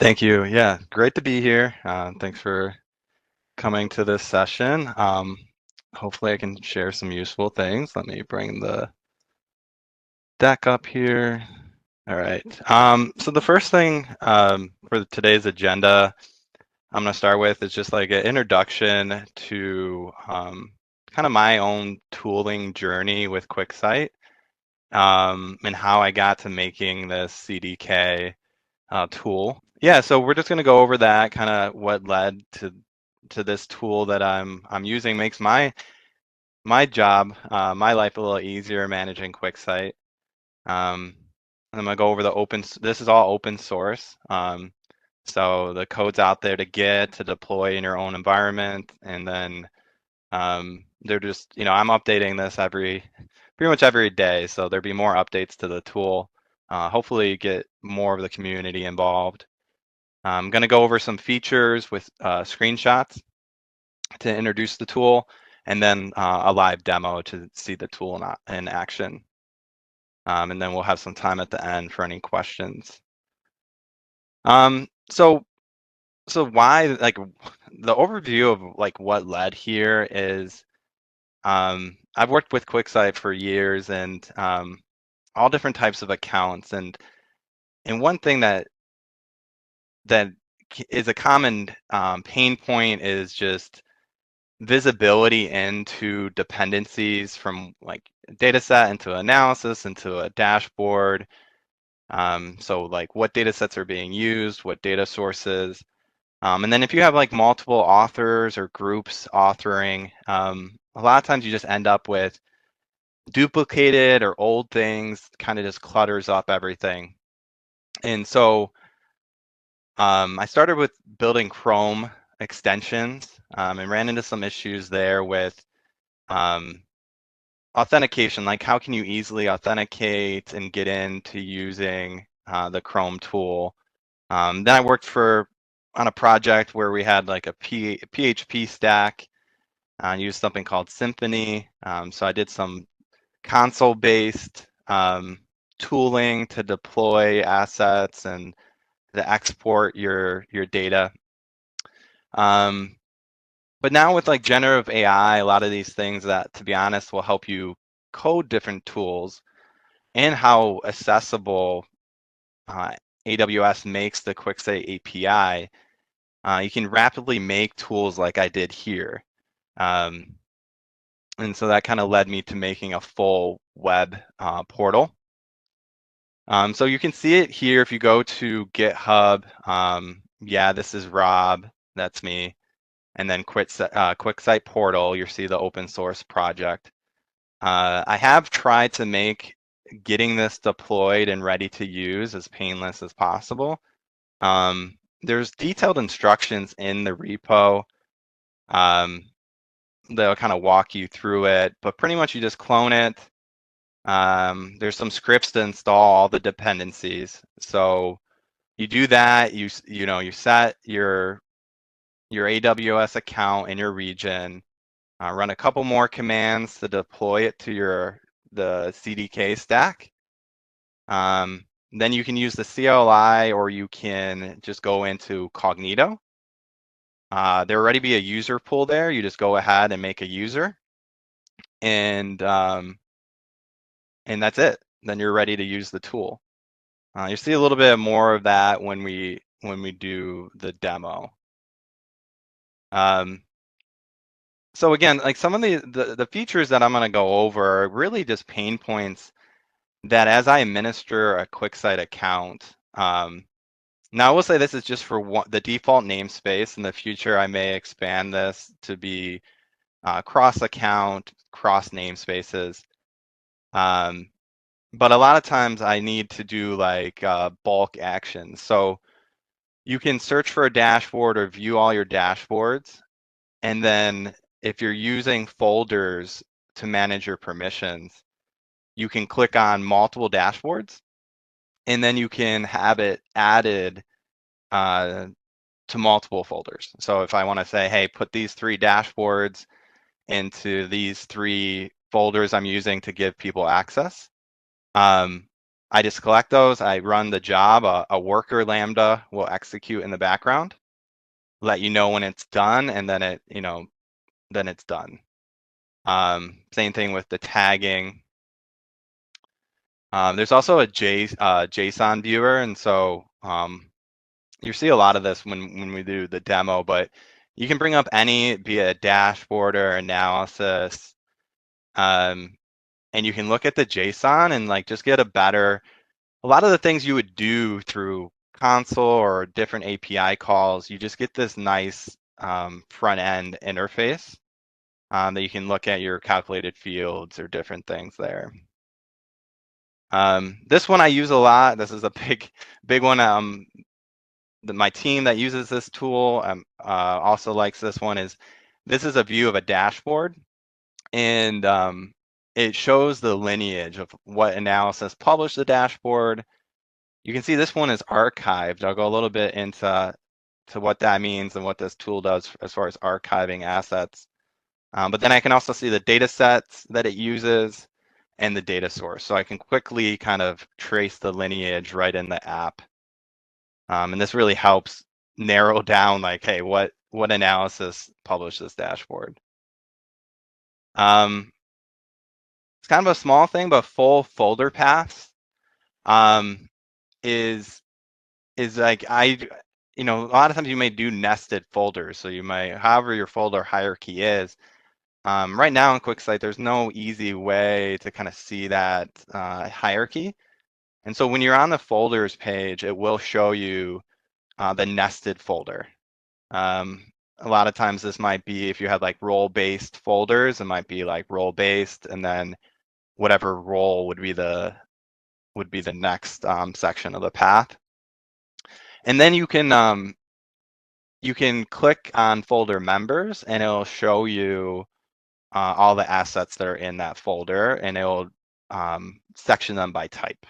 Thank you. Yeah, great to be here. Thanks for coming to this session. Hopefully I can share some useful things. Let me bring the deck up here. All right. So the first thing for today's agenda I'm going to start with is just like an introduction to kind of my own tooling journey with QuickSight and how I got to making this CDK tool. Yeah, so we're just going to go over that, kind of what led to this tool that I'm using. Makes my job, my life a little easier managing QuickSight. And I'm going to go over this is all open source. So the code's out there to get, to deploy in your own environment. And then they're just, I'm updating this pretty much every day. So there'll be more updates to the tool. Hopefully get more of the community involved. I'm going to go over some features with screenshots to introduce the tool, and then a live demo to see the tool in action. And then we'll have some time at the end for any questions. So why, like, the overview of like what led here is I've worked with QuickSight for years and all different types of accounts, and one thing that is a common pain point is just visibility into dependencies from like dataset into analysis into a dashboard. So like what datasets are being used, what data sources. And then if you have like multiple authors or groups authoring, a lot of times you just end up with duplicated or old things, kind of just clutters up everything. And so I started with building Chrome extensions and ran into some issues there with authentication, like how can you easily authenticate and get into using the Chrome tool. Then I worked on a project where we had like a PHP stack, used something called Symfony. So I did some console-based tooling to deploy assets and to export your data. But now with like generative AI, a lot of these things that, to be honest, will help you code different tools and how accessible AWS makes the QuickSight API, you can rapidly make tools like I did here. And so that kind of led me to making a full web portal. So you can see it here if you go to GitHub. Yeah, this is Rob, that's me. And then QuickSight portal, you'll see the open source project. I have tried to make getting this deployed and ready to use as painless as possible. There's detailed instructions in the repo. They'll kind of walk you through it, but pretty much you just clone it. There's some scripts to install all the dependencies. So you do that, you set your AWS account in your region, run a couple more commands to deploy it to the CDK stack. Then you can use the CLI, or you can just go into Cognito. There already be a user pool there. You just go ahead and make a user, and that's it. Then you're ready to use the tool. You'll see a little bit more of that when we do the demo. So again, like some of the features that I'm going to go over are really just pain points that as I administer a QuickSight account. Now I will say this is just for the default namespace. In the future, I may expand this to be cross account, cross namespaces. But a lot of times I need to do like bulk actions. So you can search for a dashboard or view all your dashboards. And then if you're using folders to manage your permissions, you can click on multiple dashboards, and then you can have it added to multiple folders. So if I want to say, hey, put these 3 dashboards into these 3 folders I'm using to give people access, I just collect those, I run the job, a worker lambda will execute in the background, let you know when it's done, and then then it's done. Same thing with the tagging. There's also a JSON viewer, and so you see a lot of this when we do the demo, but you can bring up any, be it a dashboard or analysis, and you can look at the JSON and like just get a lot of the things you would do through console or different API calls, you just get this nice front end interface that you can look at your calculated fields or different things there. This one I use a lot. This is a big one. My team that uses this tool also likes this one. This is a view of a dashboard, and it shows the lineage of what analysis published the dashboard. You can see this one is archived. I'll go a little bit into what that means and what this tool does as far as archiving assets. But then I can also see the data sets that it uses and the data source. So I can quickly kind of trace the lineage right in the app. And this really helps narrow down like, hey, what analysis published this dashboard? It's kind of a small thing, but full folder paths is like a lot of times you may do nested folders. So you might, however your folder hierarchy is, right now in QuickSight, there's no easy way to kind of see that hierarchy. And so when you're on the folders page, it will show you the nested folder. A lot of times this might be, if you have like role-based folders, it might be like role-based, and then whatever role would be the next section of the path. And then you can click on folder members, and it'll show you all the assets that are in that folder, and it'll section them by type.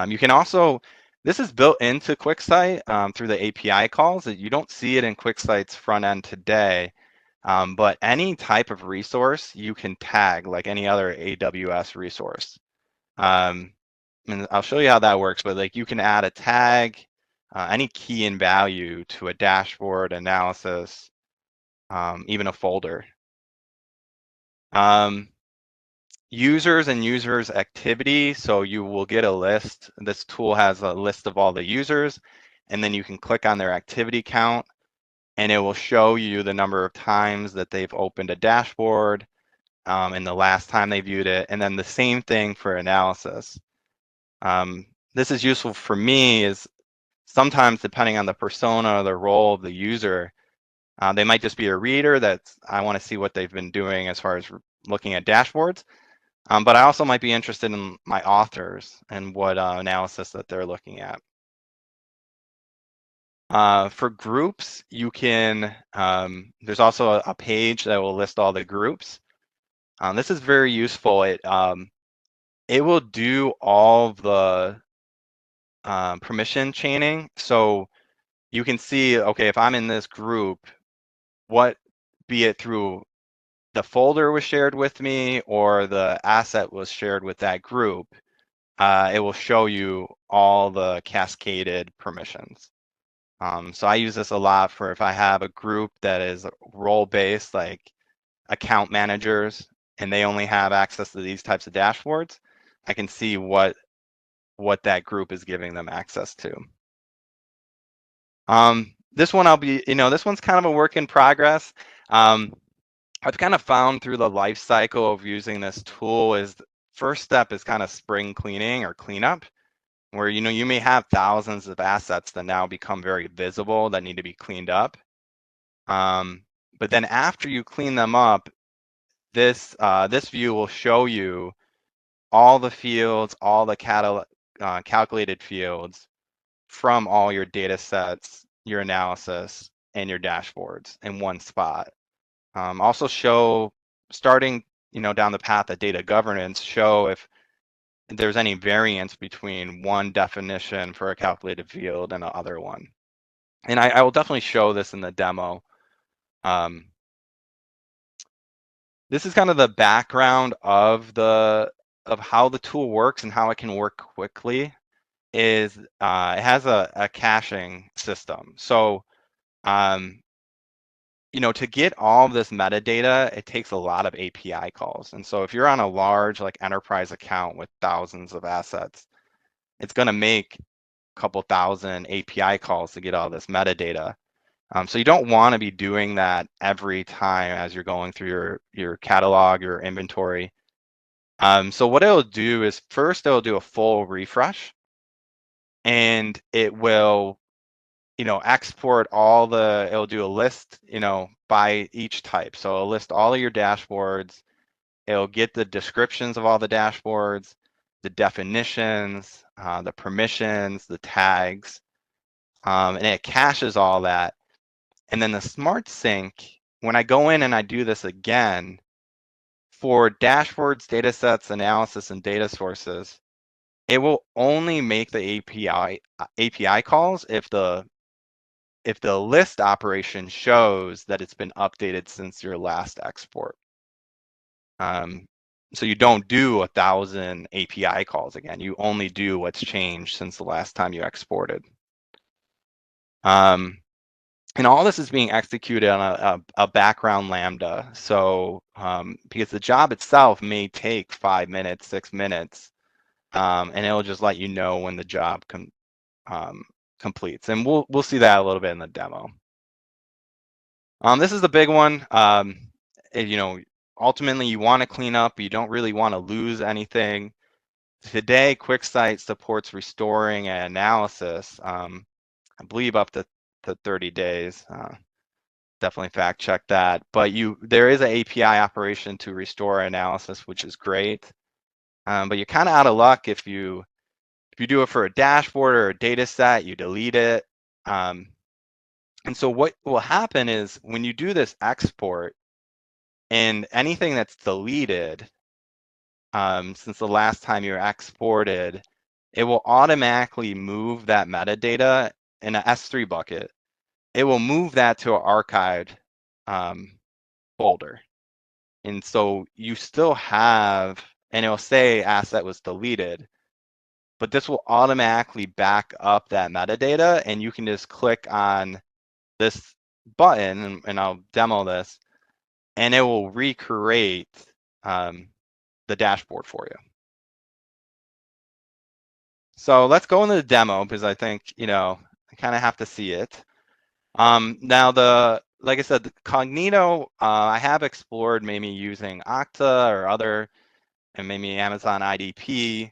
You can also, this is built into QuickSight through the API calls. You don't see it in QuickSight's front end today, but any type of resource you can tag like any other AWS resource. And I'll show you how that works, but like you can add a tag, any key and value to a dashboard, analysis, even a folder. Users and users activity. So you will get a list. This tool has a list of all the users, and then you can click on their activity count, and it will show you the number of times that they've opened a dashboard and the last time they viewed it, and then the same thing for analysis. This is useful for me is sometimes depending on the persona or the role of the user, they might just be a reader that I want to see what they've been doing as far as looking at dashboards. But I also might be interested in my authors and what analysis that they're looking at. For groups, you can, there's also a page that will list all the groups. This is very useful. It will do all the permission chaining. So you can see, okay, if I'm in this group, be it through the folder was shared with me or the asset was shared with that group, it will show you all the cascaded permissions. So I use this a lot for if I have a group that is role-based, like account managers, and they only have access to these types of dashboards, I can see what that group is giving them access to. This one this one's kind of a work in progress. I've kind of found through the life cycle of using this tool is the first step is kind of spring cleaning or cleanup, where you may have thousands of assets that now become very visible that need to be cleaned up. But then after you clean them up, this view will show you all the fields, all the calculated fields from all your data sets, your analysis, and your dashboards in one spot. Also show, starting down the path of data governance, show if there's any variance between one definition for a calculated field and the other one. And I will definitely show this in the demo. This is kind of the background of the of how the tool works and how it can work quickly is it has a caching system. So to get all of this metadata, it takes a lot of API calls. And so if you're on a large like enterprise account with thousands of assets, it's going to make a couple thousand API calls to get all this metadata. So you don't want to be doing that every time as you're going through your catalog, your inventory. So what it'll do is first it'll do a full refresh, and it will export it'll do a list, by each type. So it'll list all of your dashboards. It'll get the descriptions of all the dashboards, the definitions, the permissions, the tags, and it caches all that. And then the Smart Sync, when I go in and I do this again, for dashboards, datasets, analysis, and data sources, it will only make the API calls if the list operation shows that it's been updated since your last export. So you don't do 1,000 API calls again. You only do what's changed since the last time you exported. And all this is being executed on a background Lambda. So because the job itself may take 5 minutes, 6 minutes, and it'll just let you know when the job completes. And we'll see that a little bit in the demo. This is the big one. Ultimately you want to clean up. You don't really want to lose anything. Today, QuickSight supports restoring an analysis, I believe up to 30 days. Definitely fact check that. But there is an API operation to restore analysis, which is great. But you're kind of out of luck if you do it for a dashboard or a data set, you delete it. And so what will happen is when you do this export and anything that's deleted since the last time you exported, it will automatically move that metadata in an S3 bucket. It will move that to an archived folder. And so you still have, and it'll say asset was deleted, but this will automatically back up that metadata, and you can just click on this button, and I'll demo this, and it will recreate the dashboard for you. So let's go into the demo because I think, I kind of have to see it. Now like I said, the Cognito, I have explored maybe using Okta or other, and maybe Amazon IDP.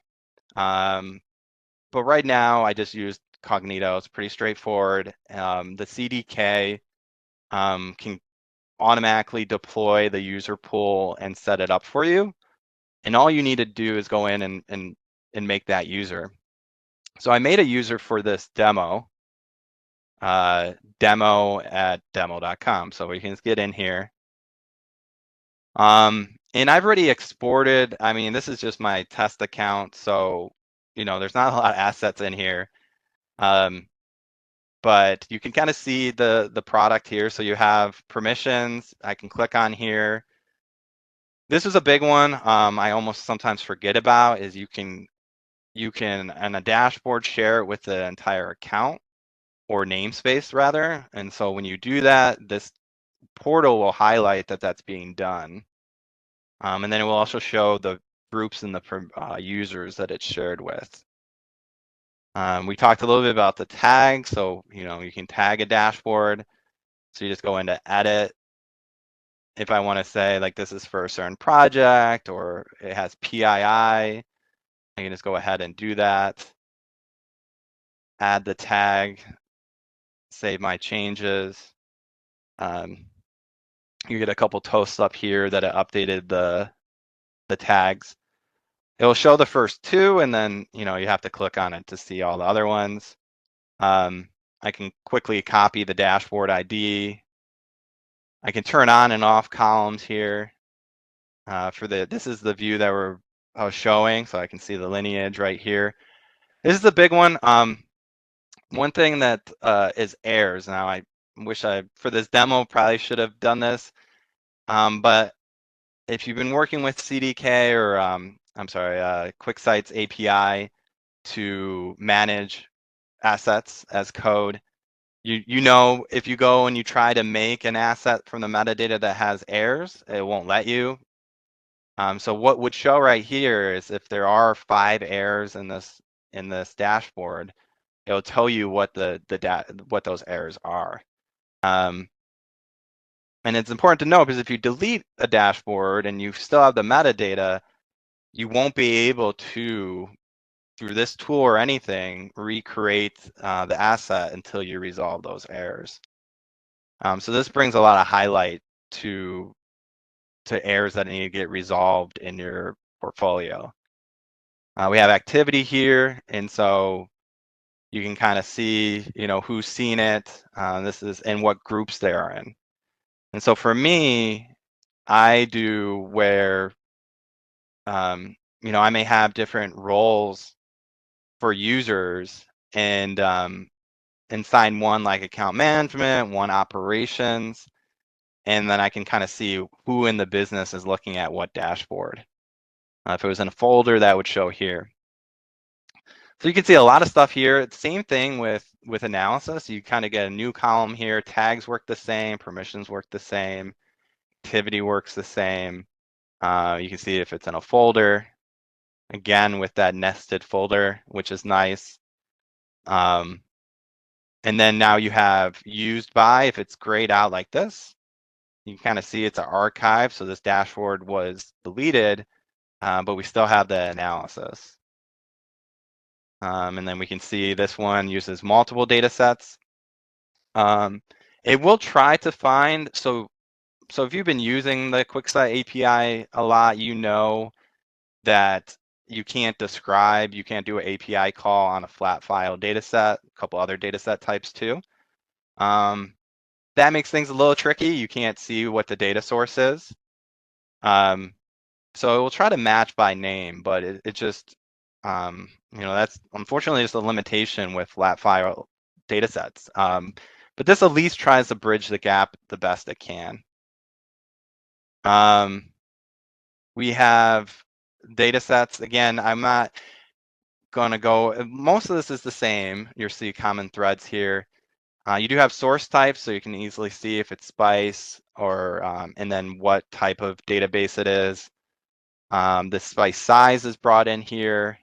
But right now I just use Cognito. It's pretty straightforward. The CDK can automatically deploy the user pool and set it up for you. And all you need to do is go in and make that user. So I made a user for this demo, demo@demo.com. So we can just get in here. And I've already exported. I mean, this is just my test account. So, there's not a lot of assets in here. But you can kind of see the product here. So you have permissions. I can click on here. This is a big one. I almost sometimes forget about is you can on a dashboard share it with the entire account or namespace rather. And so when you do that, this portal will highlight that that's being done. And then it will also show the groups and the users that it's shared with. We talked a little bit about the tag. So, you can tag a dashboard. So you just go into edit. If I want to say like this is for a certain project or it has PII, I can just go ahead and do that. Add the tag, save my changes. You get a couple toasts up here that it updated the tags. It'll show the first two, and then you have to click on it to see all the other ones. I can quickly copy the dashboard ID. I can turn on and off columns here. This is the view that I was showing, so I can see the lineage right here. This is the big one. One thing that is errors. Now I wish for this demo probably should have done this, but if you've been working with CDK or QuickSight's API to manage assets as code. You know, if you go and you try to make an asset from the metadata that has errors, it won't let you. So what would show right here is if there are 5 errors in this dashboard, it'll tell you what what those errors are. And it's important to know because if you delete a dashboard and you still have the metadata, you won't be able to, through this tool or anything, recreate the asset until you resolve those errors. So this brings a lot of highlight to errors that need to get resolved in your portfolio. We have activity here, and so you can kind of see, who's seen it. This is and what groups they are in. And so for me, I do where, I may have different roles for users and assign one like account management, one operations, and then I can kind of see who in the business is looking at what dashboard. If it was in a folder, that would show here. So you can see a lot of stuff here. Same thing with analysis. You kind of get a new column here. Tags work the same. Permissions work the same. Activity works the same. You can see if it's in a folder. Again, with that nested folder, which is nice. And then now you have used by. If it's grayed out like this, you can kind of see it's an archive. So this dashboard was deleted, but we still have the analysis. And then we can see this one uses multiple data sets. It will try to find, so if you've been using the QuickSight API a lot, you know that you can't do an API call on a flat file data set, a couple other data set types too. That makes things a little tricky. You can't see what the data source is. So it will try to match by name, but it just, that's unfortunately just a limitation with flat file data sets. But this at least tries to bridge the gap the best it can. We have data sets. Again, I'm not going to go, most of this is the same. You'll see common threads here. You do have source types, so you can easily see if it's Spice or, and then what type of database it is. The Spice size is brought in here.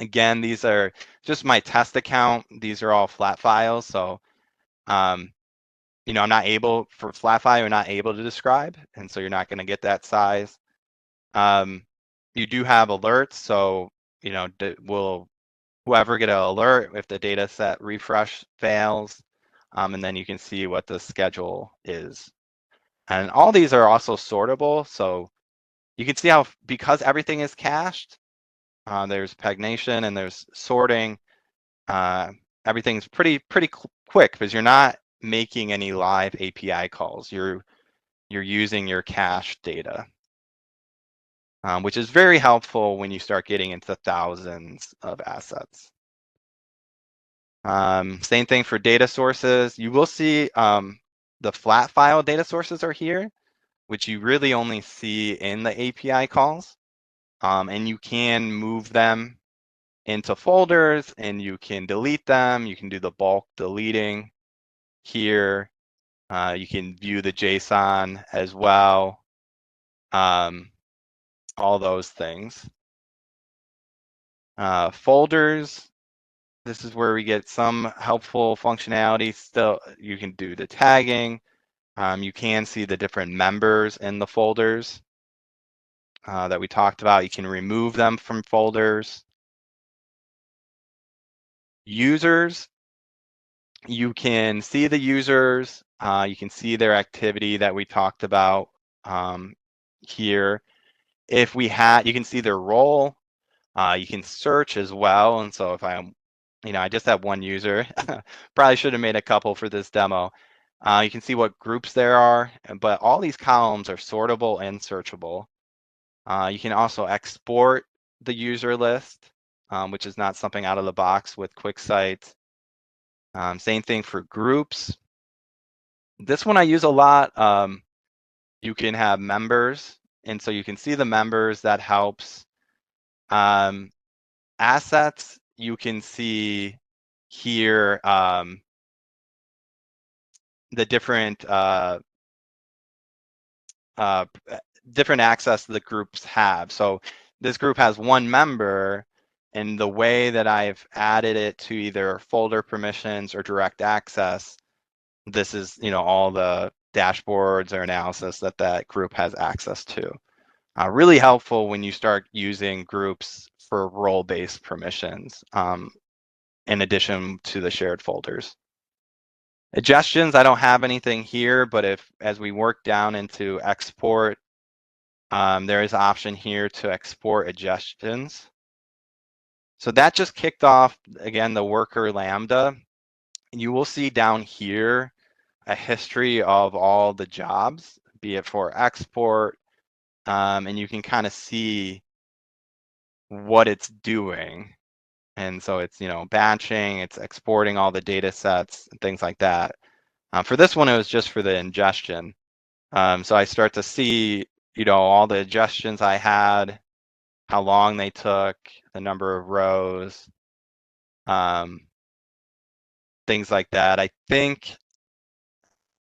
Again, these are just my test account. These are all flat files, so I'm not able, for flat file, you're not able to describe, and so you're not going to get that size. You do have alerts, so will whoever get an alert if the data set refresh fails, and then you can see what the schedule is. And all these are also sortable, so you can see how, because everything is cached, there's pagination and there's sorting. Everything's pretty quick because you're not making any live API calls. You're using your cached data, which is very helpful when you start getting into thousands of assets. Same thing for data sources. You will see the flat file data sources are here, which you really only see in the API calls. And you can move them into folders and you can delete them. You can do the bulk deleting here. You can view the JSON as well. All those things. Folders, this is where we get some helpful functionality. Still, you can do the tagging. You can see the different members in the folders that we talked about. You can remove them from folders. Users, you can see the users. You can see their activity that we talked about here. If we had, you can see their role. You can search as well. And so if I just have one user, probably should have made a couple for this demo. You can see what groups there are, but all these columns are sortable and searchable. You can also export the user list, which is not something out of the box with QuickSight. Same thing for groups. This one I use a lot. You can have members and so you can see the members. That helps. Assets, you can see here the different different access the groups have. So this group has one member, and the way that I've added it to either folder permissions or direct access, this is, you know, all the dashboards or analysis that that group has access to. Really helpful when you start using groups for role-based permissions, in addition to the shared folders. Adgestions, I don't have anything here, but as we work down into export, there is an option here to export adgestions. So that just kicked off, again, the worker Lambda. You will see down here a history of all the jobs, be it for export, and you can kind of see what it's doing. And so it's, you know, batching, it's exporting all the data sets and things like that. For this one, it was just for the ingestion. So I start to see, you know, all the ingestions I had, how long they took, the number of rows, things like that. I think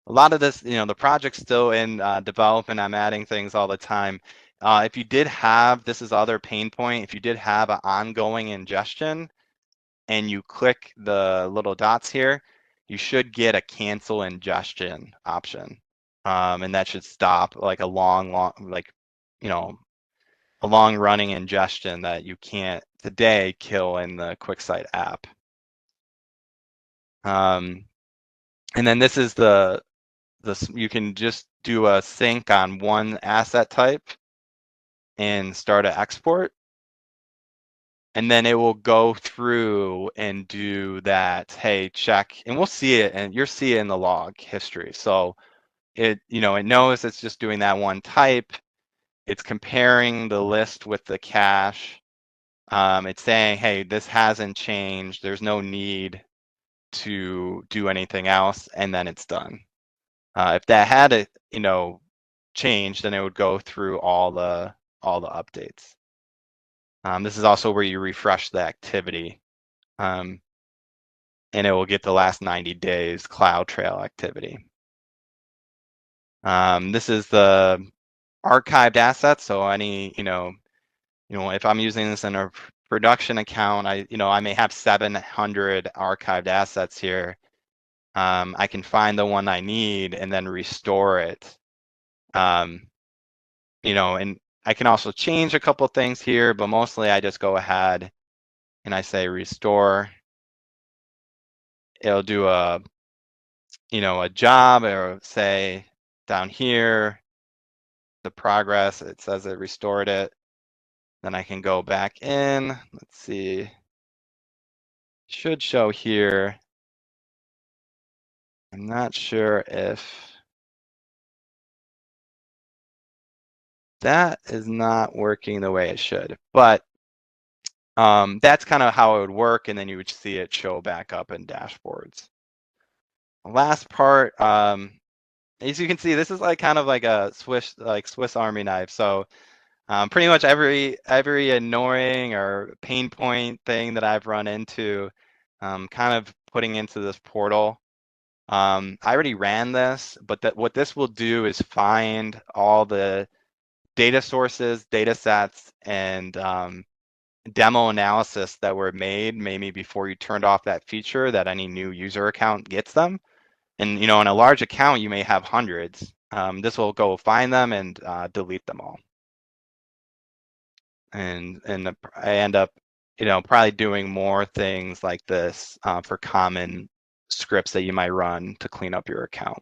a lot of this, you know, the project's still in development. I'm adding things all the time. If you did have, this is other pain point, if you did have an ongoing ingestion and you click the little dots here, you should get a cancel ingestion option. And that should stop like a long, like, you know, a long running ingestion that you can't today kill in the QuickSight app. And then this is you can just do a sync on one asset type and start an export. And then it will go through and do that, hey, check, and we'll see it, and you'll see it in the log history. So it, you know, it knows it's just doing that one type. It's comparing the list with the cache. It's saying, hey, this hasn't changed. There's no need to do anything else, and then it's done. If that had, you know, changed, then it would go through all the updates. This is also where you refresh the activity, and it will get the last 90 days CloudTrail activity. This is the archived assets. So any, you know, if I'm using this in a production account, I may have 700 archived assets here. I can find the one I need and then restore it. You know, and I can also change a couple things here, but mostly I just go ahead and I say restore. It'll do a, you know, a job, or say down here, the progress, it says it restored it. Then I can go back in. Let's see. Should show here. I'm not sure if that is not working the way it should, but that's kind of how it would work, and then you would see it show back up in dashboards. The last part, as you can see, this is like kind of like a Swiss Army knife. So pretty much every annoying or pain point thing that I've run into, kind of putting into this portal. I already ran this, but what this will do is find all the data sources, data sets, and demo analysis that were made maybe before you turned off that feature, that any new user account gets them. And, you know, in a large account, you may have hundreds. This will go find them and delete them all. And I end up, you know, probably doing more things like this for common scripts that you might run to clean up your account.